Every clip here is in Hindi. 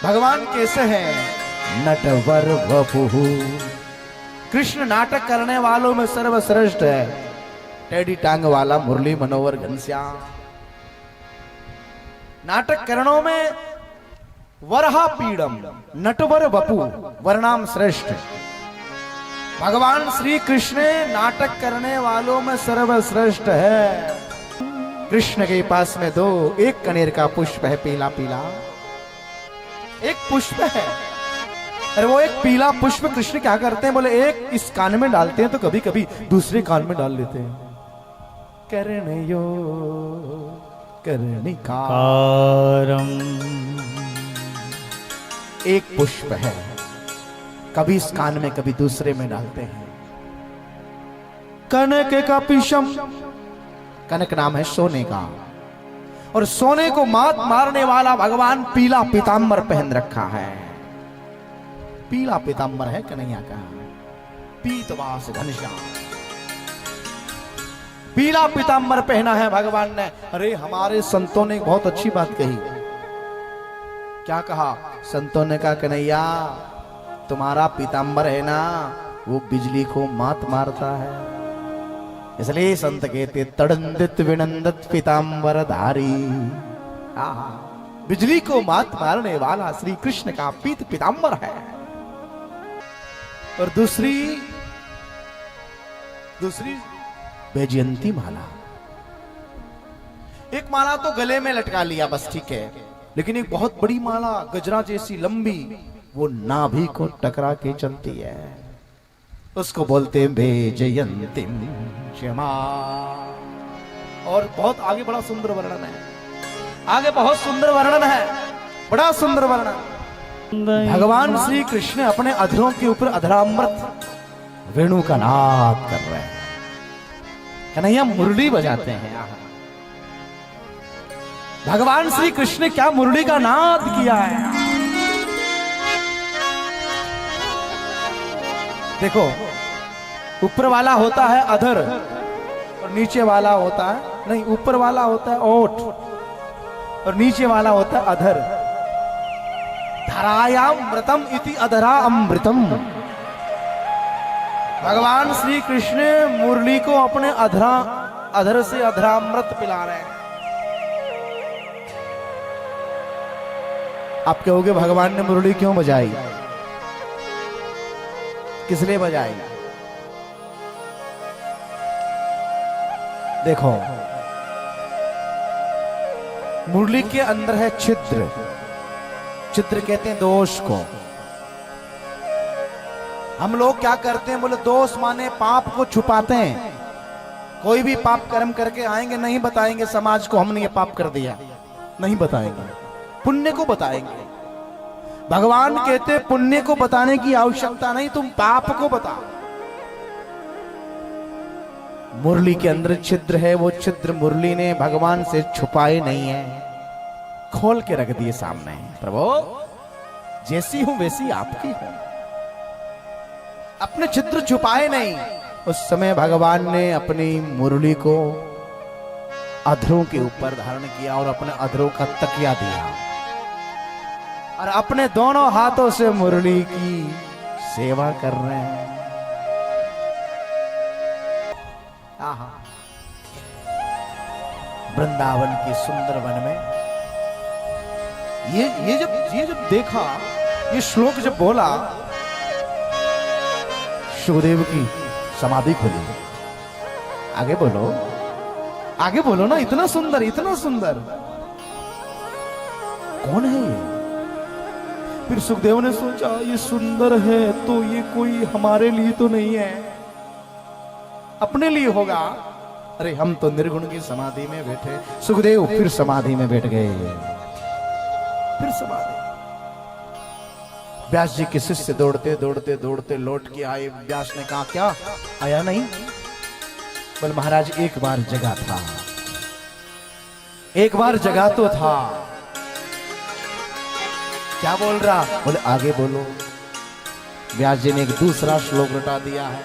भगवान कैसे हैं? नटवर वपुहु। कृष्ण नाटक करने वालों में सर्वश्रेष्ठ है। टेडी टांग वाला मुरली मनोहर घनश्याम। नाटक करणों में वरहा पीड़म नटवर वपु वर्णाम श्रेष्ठ। भगवान श्री कृष्ण नाटक करने वालों में सर्वश्रेष्ठ है। कृष्ण के पास में दो एक कनेर का पुष्प है, पीला पीला एक पुष्प है। अरे वो एक पीला पुष्प कृष्ण क्या करते हैं? बोले एक इस कान में डालते हैं तो कभी कभी दूसरे कान में डाल लेते हैं। कर्णयो कर्णिकारम। एक पुष्प है, कभी इस कान में कभी दूसरे में डालते हैं। कनक का पीशम, कनक नाम है सोने का, और सोने को मात मारने वाला भगवान पीला पीतांबर पहन रखा है। पीला पीतांबर है कन्हैया का। पीतवास घनश्याम पीला पीतांबर पहना है भगवान ने। अरे हमारे संतों ने बहुत अच्छी बात कही। क्या कहा संतों ने? कहा कन्हैया तुम्हारा पीतांबर है ना, वो बिजली को मात मारता है, इसलिए संत कहते तड़ंदित विनंदित पीतांबर धारी। बिजली को मात मारने वाला श्री कृष्ण का पीत पीतांबर है। और दूसरी वैजयंती माला। एक माला तो गले में लटका लिया बस ठीक है, लेकिन एक बहुत बड़ी माला गजरा जैसी लंबी, वो नाभि को टकरा के चलती है, उसको बोलते हैं वैजयंतीम क्षमा। और बहुत आगे बड़ा सुंदर वर्णन है, आगे बहुत सुंदर वर्णन है, बड़ा सुंदर वर्णन। भगवान श्री कृष्ण अपने अधरों के ऊपर अधरामृत वेणु का नाद कर रहे हैं। कन्हैया मुरली बजाते हैं। भगवान श्री कृष्ण ने क्या मुरली का नाद किया है। देखो ऊपर वाला होता है अधर और नीचे वाला होता है, नहीं ऊपर वाला होता है ओठ और नीचे वाला होता है अधर। धरायामृतम इति अधरा अमृतम। भगवान श्री कृष्ण मुरली को अपने अधर से अधरामृत पिला रहे हैं। आप कहोगे भगवान ने मुरली क्यों बजाई, किस लिए बजाई? देखो मुरली के अंदर है छिद्र। छिद्र कहते हैं दोष को। हम लोग क्या करते हैं? बोले दोष माने पाप को छुपाते हैं। कोई भी पाप कर्म करके आएंगे नहीं बताएंगे समाज को हमने ये पाप कर दिया, नहीं बताएंगे, पुण्य को बताएंगे। भगवान कहते पुण्य को बताने की आवश्यकता नहीं, तुम पाप को बताओ। मुरली के अंदर छिद्र है, वो छिद्र मुरली ने भगवान से छुपाए नहीं है, खोल के रख दिए सामने। प्रभु जैसी हूं वैसी आपकी हूं, अपने छिद्र छुपाए नहीं। उस समय भगवान ने अपनी मुरली को अधरों के ऊपर धारण किया और अपने अधरों का तकिया दिया और अपने दोनों हाथों से मुरली की सेवा कर रहे हैं। आहा वृंदावन के सुंदर वन में ये जब देखा, ये श्लोक जब बोला, सुखदेव की समाधि खुली। आगे बोलो, आगे बोलो ना। इतना सुंदर, इतना सुंदर कौन है ये? फिर सुखदेव ने सोचा ये सुंदर है तो ये कोई हमारे लिए तो नहीं है, अपने लिए होगा। अरे हम तो निर्गुण की समाधि में बैठे। सुखदेव फिर समाधि में बैठ गए, फिर समाधि। व्यास जी के शिष्य दौड़ते दौड़ते दौड़ते लौट के आए। व्यास ने कहा क्या आया नहीं? बोले महाराज एक बार जगा था, एक बार जगा तो था। क्या बोल रहा? बोले आगे बोलो। व्यास जी ने एक दूसरा श्लोक रटा दिया है।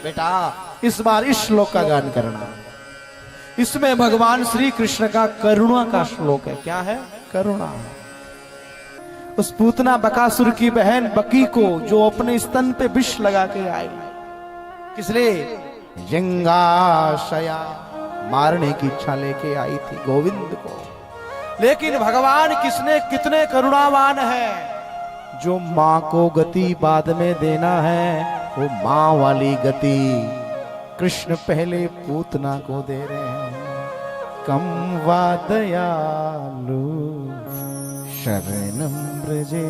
बेटा इस बार इस श्लोक का गान करना। इसमें भगवान श्री कृष्ण का करुणा का श्लोक है। क्या है? करुणा। उस पूतना बकासुर की बहन बकी को, जो अपने स्तन पे विष लगा के आई, किसलिए? जिंगाशया, मारने की इच्छा लेके आई थी गोविंद को। लेकिन भगवान कितने करुणावान है, जो मां को गति बाद में देना है, वो मां वाली गति कृष्ण पहले पूतना को दे रहे हैं। कम वा दयालु शरणं व्रजे।